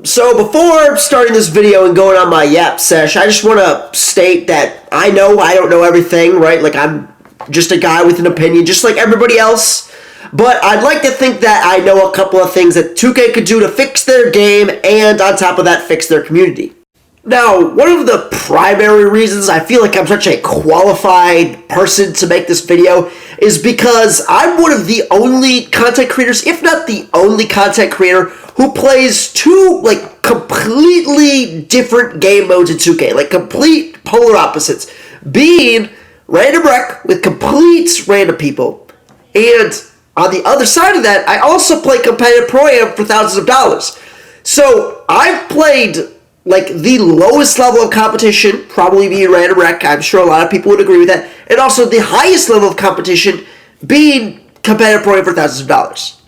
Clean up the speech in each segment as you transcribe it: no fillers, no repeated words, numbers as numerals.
So before starting this video and going on my yap sesh, I just want to state that I know I don't know everything, right? Like, I'm just a guy with an opinion, just like everybody else. But I'd like to think that I know a couple of things that 2K could do to fix their game, and on top of that, fix their community. Now, one of the primary reasons I feel like I'm such a qualified person to make this video is because I'm one of the only content creators, if not the only content creator, who plays two, like, completely different game modes in 2K. Like, complete polar opposites. Being random rec with complete random people. And on the other side of that, I also play competitive pro-am for thousands of dollars. So, I've played, like, the lowest level of competition, probably being random rec. I'm sure a lot of people would agree with that. And also the highest level of competition being competitive pro-am for thousands of dollars.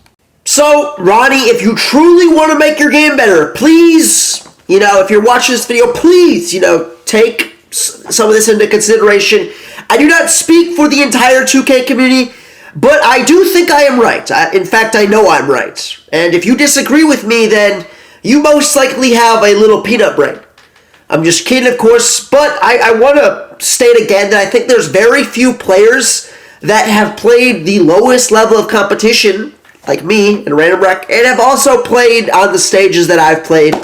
So, Ronnie, if you truly want to make your game better, please, if you're watching this video, please, take some of this into consideration. I do not speak for the entire 2K community, but I do think I am right. In fact, I know I'm right. And if you disagree with me, then you most likely have a little peanut brain. I'm just kidding, of course, but I want to state again that I think there's very few players that have played the lowest level of competition, like me and Random Rec, and have also played on the stages that I've played.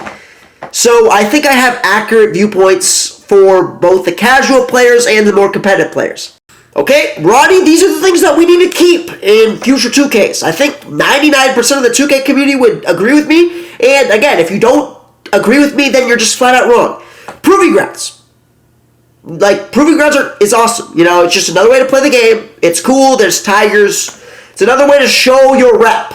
So I think I have accurate viewpoints for both the casual players and the more competitive players. Okay, Ronnie, these are the things that we need to keep in future 2Ks. I think 99% of the 2K community would agree with me. And again, if you don't agree with me, then you're just flat out wrong. Proving grounds. Like, proving grounds is awesome. It's just another way to play the game. It's cool. There's tigers. It's another way to show your rep.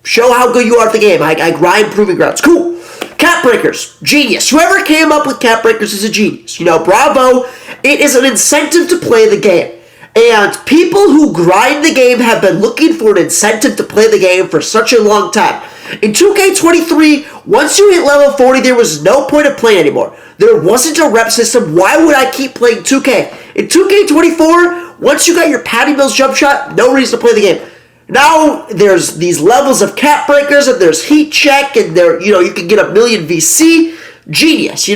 Show how good you are at the game. I grind proving grounds. Cool. Cap breakers. Genius. Whoever came up with cap breakers is a genius. Bravo. It is an incentive to play the game. And people who grind the game have been looking for an incentive to play the game for such a long time. In 2K23, once you hit level 40, there was no point of playing anymore. There wasn't a rep system. Why would I keep playing 2K? In 2K24, once you got your Patty Mills jump shot, no reason to play the game. Now, there's these levels of cap breakers, and there's heat check, and you can get a million VC. Genius,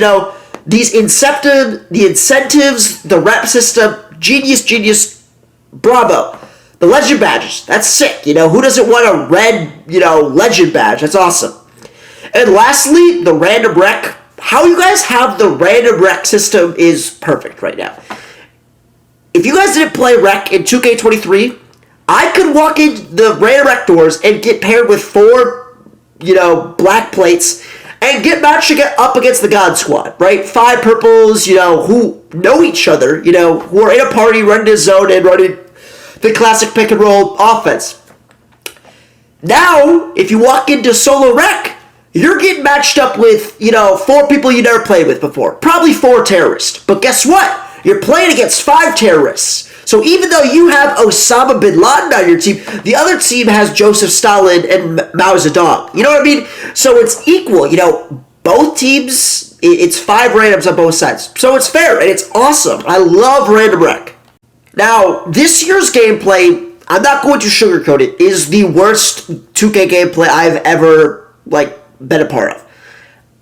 these the incentives, the rep system, genius, bravo. The legend badges, that's sick, who doesn't want a red, legend badge? That's awesome. And lastly, the random rec. How you guys have the random rec system is perfect right now. If you guys didn't play rec in 2K23, I could walk in the random rec doors and get paired with 4, black plates and get matched up against the God Squad, right? 5 purples, who know each other, who are in a party, running a zone and running the classic pick and roll offense. Now, if you walk into solo rec, you're getting matched up with, 4 people you never played with before. Probably 4 terrorists. But guess what? You're playing against 5 terrorists. So even though you have Osama bin Laden on your team, the other team has Joseph Stalin and Mao Zedong. You know what I mean? So it's equal. Both teams, it's 5 randoms on both sides. So it's fair, and it's awesome. I love random rec. Now, this year's gameplay, I'm not going to sugarcoat it, is the worst 2K gameplay I've ever, been a part of.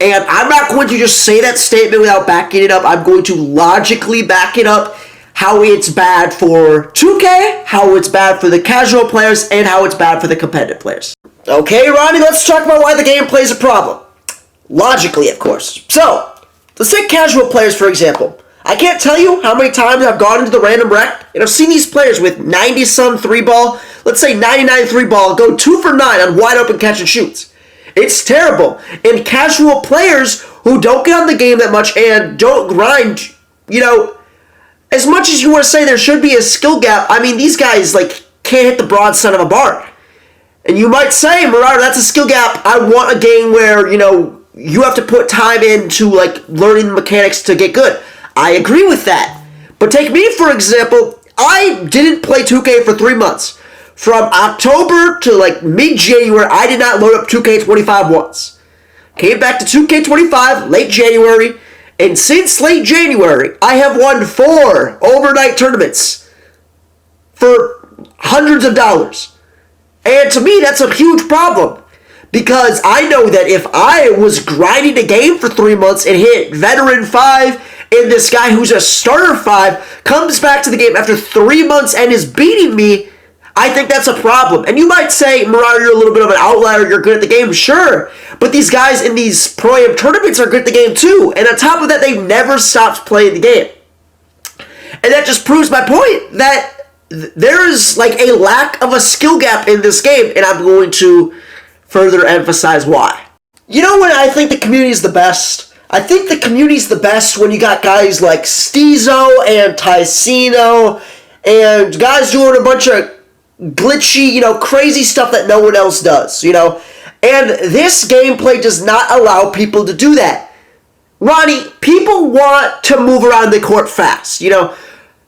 And I'm not going to just say that statement without backing it up. I'm going to logically back it up. How it's bad for 2K, how it's bad for the casual players, and how it's bad for the competitive players. Okay, Ronnie, let's talk about why the gameplay is a problem. Logically, of course. So, let's take casual players, for example. I can't tell you how many times I've gone into the random rec, and I've seen these players with 90-some 3-ball, let's say 99 3-ball, go 2 for 9 on wide-open catch-and-shoots. It's terrible. And casual players who don't get on the game that much and don't grind, as much as you want to say there should be a skill gap, I mean, these guys, can't hit the broadside of a barn. And you might say, Marauder, that's a skill gap. I want a game where, you have to put time into, learning the mechanics to get good. I agree with that. But take me, for example. I didn't play 2K for 3 months. From October to, mid-January, I did not load up 2K25 once. Came back to 2K25 late January. And since late January, I have won 4 overnight tournaments for hundreds of dollars. And to me, that's a huge problem. Because I know that if I was grinding a game for 3 months and hit veteran 5, and this guy who's a starter 5 comes back to the game after 3 months and is beating me, I think that's a problem. And you might say, Marauder, you're a little bit of an outlier, you're good at the game. Sure, but these guys in these Pro-Am tournaments are good at the game too. And on top of that, they never stopped playing the game. And that just proves my point that there's like a lack of a skill gap in this game, and I'm going to further emphasize why. You know when I think the community is the best? I think the community's the best when you got guys like Steezo and Ticino and guys doing a bunch of glitchy, crazy stuff that no one else does, And this gameplay does not allow people to do that. Ronnie, people want to move around the court fast,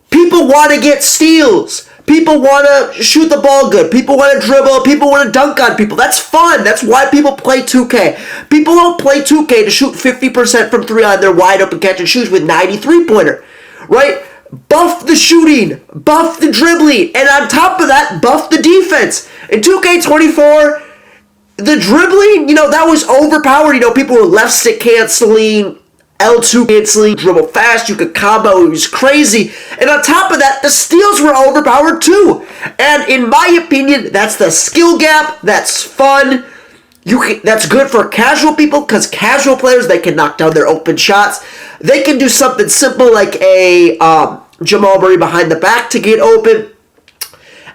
People want to get steals. People want to shoot the ball good. People want to dribble. People want to dunk on people. That's fun. That's why people play 2K. People don't play 2K to shoot 50% from 3 on their wide open catch and shoots with 93-pointer, right? Buff the shooting. Buff the dribbling. And on top of that, buff the defense. In 2K24, the dribbling, that was overpowered. People were left stick canceling, L2 canceling, dribble fast, you could combo, it was crazy. And on top of that, the steals were overpowered too. And in my opinion, that's the skill gap, that's fun. That's good for casual people, because casual players, they can knock down their open shots. They can do something simple like a Jamal Murray behind the back to get open.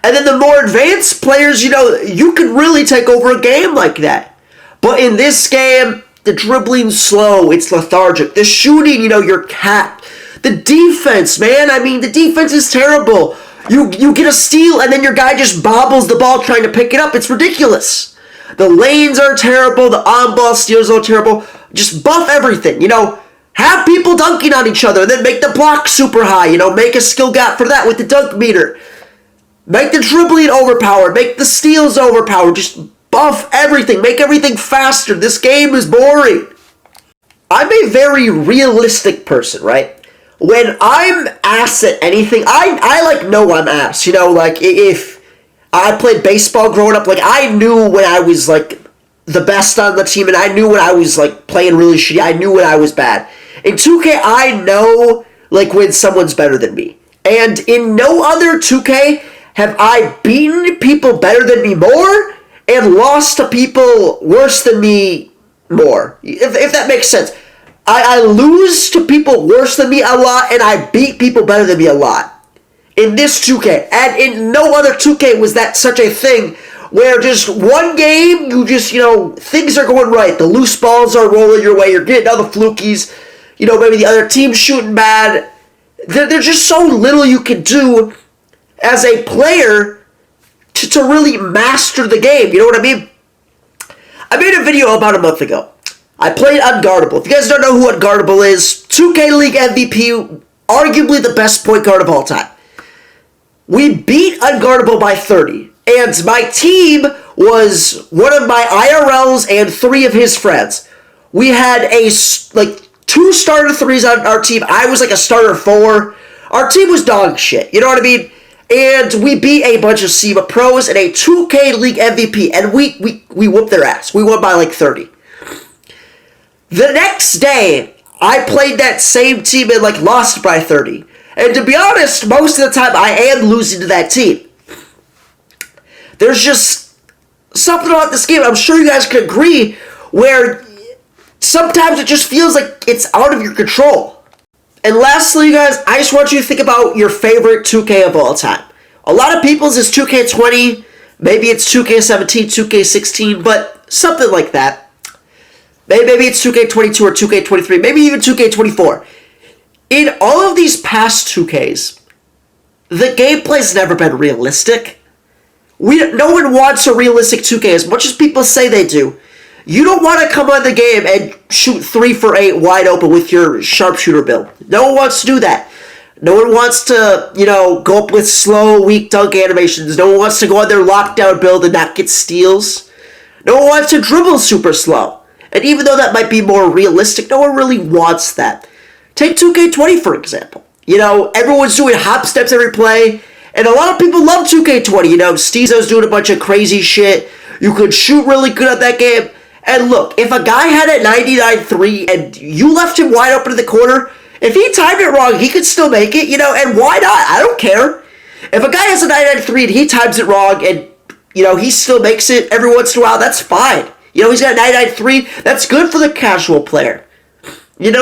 And then the more advanced players, you can really take over a game like that. But in this game, the dribbling's slow, it's lethargic. The shooting, you're capped. The defense, man, the defense is terrible. You get a steal and then your guy just bobbles the ball trying to pick it up. It's ridiculous. The lanes are terrible, the on-ball steals are terrible. Just buff everything, Have people dunking on each other and then make the block super high, Make a skill gap for that with the dunk meter. Make the dribbling overpowered, make the steals overpowered, just buff everything. Make everything faster. This game is boring. I'm a very realistic person, right? When I'm asked at anything, I know I'm asked. If I played baseball growing up, I knew when I was, the best on the team, and I knew when I was, playing really shitty. I knew when I was bad. In 2K, I know, when someone's better than me. And in no other 2K have I beaten people better than me more and lost to people worse than me more, if that makes sense. I lose to people worse than me a lot, and I beat people better than me a lot. In this 2K, and in no other 2K was that such a thing, where just one game, things are going right. The loose balls are rolling your way, you're getting all the flukies, maybe the other team's shooting bad. There's just so little you can do as a player to really master the game, you know what I mean? I made a video about a month ago. I played Unguardable. If you guys don't know who Unguardable is, 2K League MVP, arguably the best point guard of all time. We beat Unguardable by 30, and my team was one of my IRLs and 3 of his friends. We had 2 starter 3s on our team. I was a starter 4. Our team was dog shit, you know what I mean? And we beat a bunch of SEMA pros and a 2K League MVP, and we whooped their ass. We won by 30. The next day, I played that same team and lost by 30. And to be honest, most of the time I am losing to that team. There's just something about this game, I'm sure you guys can agree, where sometimes it just feels like it's out of your control. And lastly, you guys, I just want you to think about your favorite 2K of all time. A lot of people's is 2K20, maybe it's 2K17, 2K16, but something like that. Maybe it's 2K22 or 2K23, maybe even 2K24. In all of these past 2Ks, the gameplay's never been realistic. No one wants a realistic 2K as much as people say they do. You don't want to come on the game and shoot 3 for 8 wide open with your sharpshooter build. No one wants to do that. No one wants to, go up with slow, weak dunk animations. No one wants to go on their lockdown build and not get steals. No one wants to dribble super slow. And even though that might be more realistic, no one really wants that. Take 2K20, for example. Everyone's doing hop steps every play. And a lot of people love 2K20. Steezo's doing a bunch of crazy shit. You could shoot really good at that game. And look, if a guy had a 99-3 and you left him wide open in the corner, if he timed it wrong, he could still make it, and why not? I don't care. If a guy has a 99-3 and he times it wrong and, he still makes it every once in a while, that's fine. He's got a 99-3, that's good for the casual player.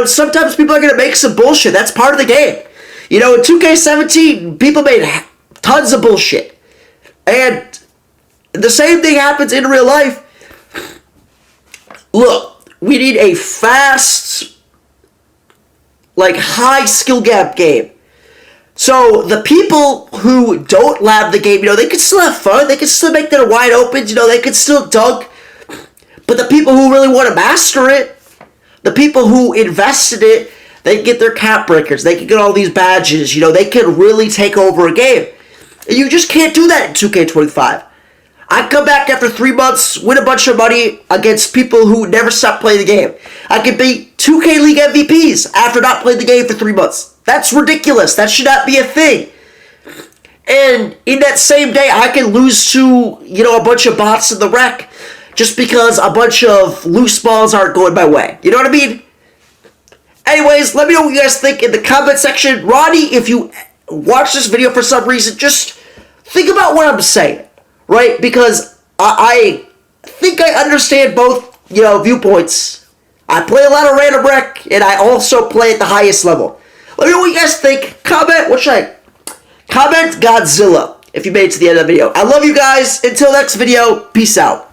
Sometimes people are going to make some bullshit. That's part of the game. In 2K17, people made tons of bullshit. And the same thing happens in real life. Look, we need a fast, high skill gap game. So the people who don't lab the game, they can still have fun. They can still make their wide opens. They can still dunk. But the people who really want to master it, the people who invest in it, they can get their cap breakers. They can get all these badges. They can really take over a game. And you just can't do that in 2K25. I come back after 3 months, win a bunch of money against people who never stop playing the game. I can beat 2K League MVPs after not playing the game for 3 months. That's ridiculous. That should not be a thing. And in that same day, I can lose to, a bunch of bots in the wreck just because a bunch of loose balls aren't going my way. You know what I mean? Anyways, let me know what you guys think in the comment section. Ronnie, if you watch this video for some reason, just think about what I'm saying, right? Because I think I understand both, viewpoints. I play a lot of random rec, and I also play at the highest level. Let me know what you guys think. Comment Godzilla if you made it to the end of the video. I love you guys. Until next video, peace out.